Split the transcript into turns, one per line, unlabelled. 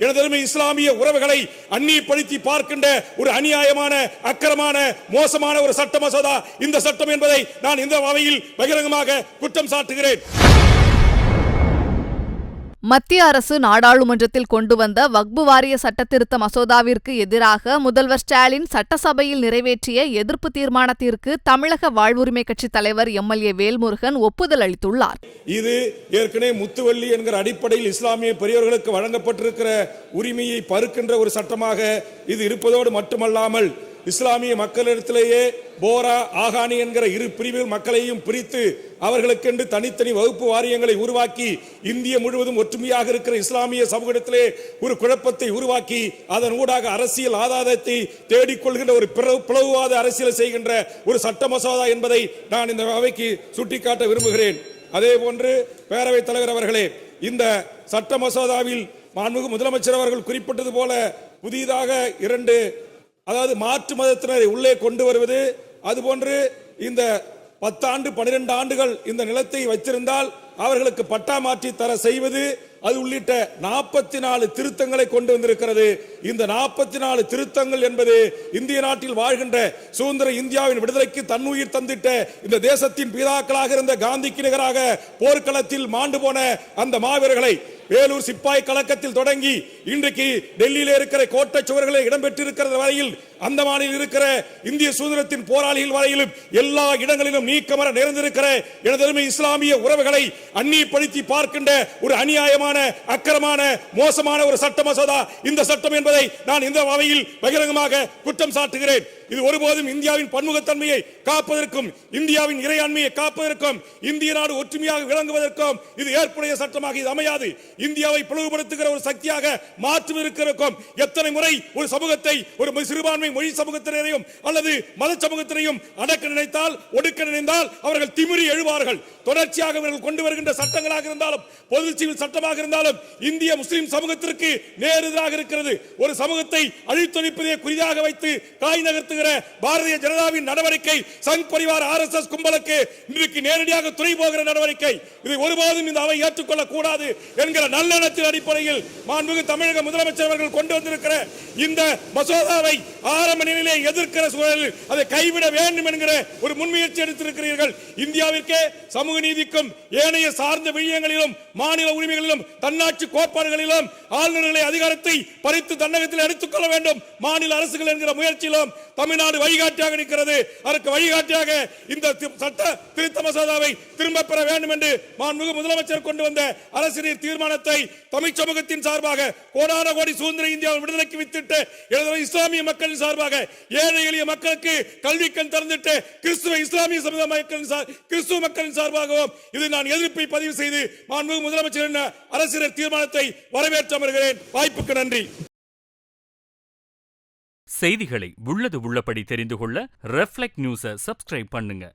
எனதருமை இஸ்லாமிய உறவுகளை அந்நியப்படுத்தி பார்க்கின்ற ஒரு அநியாயமான, அக்கிரமான, மோசமான ஒரு சட்ட மசோதா இந்த சட்டம் என்பதை நான் இந்த அவையில் பகிரங்கமாக குற்றம் சாட்டுகிறேன்.
மத்திய அரசு நாடாளுமன்றத்தில் கொண்டு வந்த வக்பு வாரிய சட்டத்திருத்த மசோதாவிற்கு எதிராக முதல்வர் ஸ்டாலின் சட்டசபையில் நிறைவேற்றிய எதிர்ப்பு தீர்மானத்திற்கு தமிழக வாழ்வுரிமை கட்சி தலைவர் எம்எல்ஏ வேல்முருகன் ஒப்புதல் அளித்துள்ளார்.
இது ஏற்கனவே முத்துவள்ளி என்கிற அடிப்படையில் இஸ்லாமிய பெரியவர்களுக்கு வழங்கப்பட்டிருக்கிற உரிமையை பறிக்கின்ற ஒரு சட்டமாக இது இருப்பதோடு மட்டுமல்லாமல் இஸ்லாமிய மக்களிடத்திலேயே போரா, ஆகானி என்கிற இரு பிரிவு மக்களையும் பிரித்து அவர்களுக்கென்று தனித்தனி வகுப்பு வாரியங்களை உருவாக்கி இந்திய முழுவதும் ஒற்றுமையாக இருக்கிற இஸ்லாமிய சமூகத்திலே ஒரு குழப்பத்தை உருவாக்கி அதன் ஊடாக அரசியல் ஆதாயத்தை தேடிக்கொள்கின்ற ஒரு பிளவுவாத அரசியல் செய்கின்ற ஒரு சட்ட மசோதா என்பதை நான் இந்த அவைக்கு சுட்டிக்காட்ட விரும்புகிறேன். அதே போன்று பேரவைத் தலைவர் அவர்களே, இந்த சட்ட மசோதாவில் மாண்புமிகு முதலமைச்சர் அவர்கள் குறிப்பிட்டது போல புதிதாக 2 அதாவது மாற்று மதத்தினரை உள்ளே கொண்டு வருவது, அதுபோன்று இந்த 10 ஆண்டு 12 ஆண்டுகள் இந்த நிலத்தை வைத்திருந்தால் அவர்களுக்கு பட்டா மாற்றி தர செய்வது, அது உள்ளிட்ட 44 திருத்தங்களை கொண்டு வந்திருக்கிறது. இந்த 44 திருத்தங்கள் என்பது இந்திய நாட்டில் வாழ்கின்ற சுதந்திர இந்தியாவின் விடுதலைக்கு தன்னுயிர் தந்திட்ட இந்த தேசத்தின் பிதாக்களாக இருந்த காந்திக்கு நிகராக போர்க்களத்தில் மாண்டு போன அந்த மாவீரர்களை வேலூர் சிப்பாய் கலக்கத்தில் தொடங்கி இன்றைக்கு டெல்லியில் இருக்கிற கோட்டை சுவர்களில் இடம்பெற்றிருக்கிறது வரையில், அந்தமானில் இருக்கிற இந்திய சுதந்திரத்தின் போராளிகள் வரையிலும் எல்லா இடங்களிலும் நீக்கமர நிறைந்திருக்கிற எனதருமை இஸ்லாமிய உறவுகளை அந்நியப்படுத்தி பார்க்கின்ற ஒரு அநியாயமான, அக்கிரமான, மோசமான ஒரு சட்ட மசோதா இந்த சட்டம் என்பதை நான் இந்த அவையில் பகிரங்கமாக குற்றம் சாட்டுகிறேன். இது ஒருபோதும் இந்தியாவின் பன்முகத்தன்மையை காப்பதற்கும் இந்தியாவின் இறையாண்மையை காப்பதற்கும் இந்திய நாடு ஒற்றுமையாக விளங்குவதற்கும் இது ஏற்புடைய சட்டமாக இது அமையாது. இந்தியாவை பிளவுபடுத்துகிற ஒரு சக்தியாக மாற்றும் இருக்கிறக்கும் எத்தனை முறை ஒரு சமூகத்தை, ஒரு சிறுபான்மை மொழி சமூகத்தினரையும் அல்லது மத சமூகத்தினரையும் அடக்க நினைத்தால், ஒடுக்க நினைத்தால் அவர்கள் திமிரி எழுவார்கள். தொடர்ச்சியாக அவர்கள் கொண்டு வருகின்ற சட்டங்களாக இருந்தாலும், பொது சிவில் சட்டமாக இருந்தாலும் இந்திய முஸ்லிம் சமூகத்திற்கு நேரெதிராக இருக்கிறது. ஒரு சமூகத்தை அழித்தொழிப்பதை குறியாக வைத்து காய் நகர்த்துகிற பாரதிய ஜனதாவின் நடவடிக்கை, சங் பரிவார் RSS கும்பலுக்கு இன்றைக்கு நேரடியாக துணை போகிற நடவடிக்கை. இதை ஒருபோதும் இந்த அவை ஏற்றுக்கொள்ளக் கூடாது என்கிற நல்லெண்ணத்தின் அடிப்படையில் மாண்புமிகு தமிழக முதலமைச்சர் அவர்கள் கொண்டு வந்திருக்கிற இந்த மசோதாவை ஆரம்ப நிலையிலே எதிர்க்கிற சூழலில் அதை கைவிட வேண்டும் என்கிற ஒரு முன்முயற்சி எடுத்திருக்கிறீர்கள். இந்தியாவிற்கே சமூக நீதிக்கும் ஏனைய சார்ந்த விடயங்களிலும் மாநில உரிமைகளிலும் தன்னாட்சி கோட்பாடுகளிலும் ஆளுநர்களை அதிகாரத்தை பறித்து தன்னகத்தில் எடுத்துக்கொள்ள வேண்டும் மாநில அரசுகள் என்கிற முயற்சியிலும் தமிழ்நாடு வழிகாட்டியாக நிற்கிறது. அதற்கு வழிகாட்டியாக இந்த சட்ட திருத்த மசோதாவை திரும்ப பெற வேண்டும் என்று மாண்புமிகு முதலமைச்சர் கொண்டு வந்த அரசியல் தீர்மானத்தை தமிழ் சமூகத்தின் சார்பாக கோடான கோடி சுதந்திர இந்தியாவின் விடுதலைக்கு வித்திட்டு இஸ்லாமிய மக்களின் சார்பாக ஏழை எளிய மக்களுக்கு கல்வி கண் திறந்துட்டு கிறிஸ்துவ இஸ்லாமிய சமுதாய மக்களின் கிறிஸ்துவ மக்களின் சார்பாகவும் இது நான் எதிர்ப்பை பதிவு செய்து மாண்புமிகு முதலமைச்சர் அரசியல் தீர்மானத்தை வரவேற்று அமர்கிறேன். வாய்ப்புக்கு நன்றி.
செய்திகளை உள்ளது உள்ளபடி தெரிந்து கொள்ள ரெஃப்ளெக்ட் நியூஸை சப்ஸ்கிரைப் பண்ணுங்க.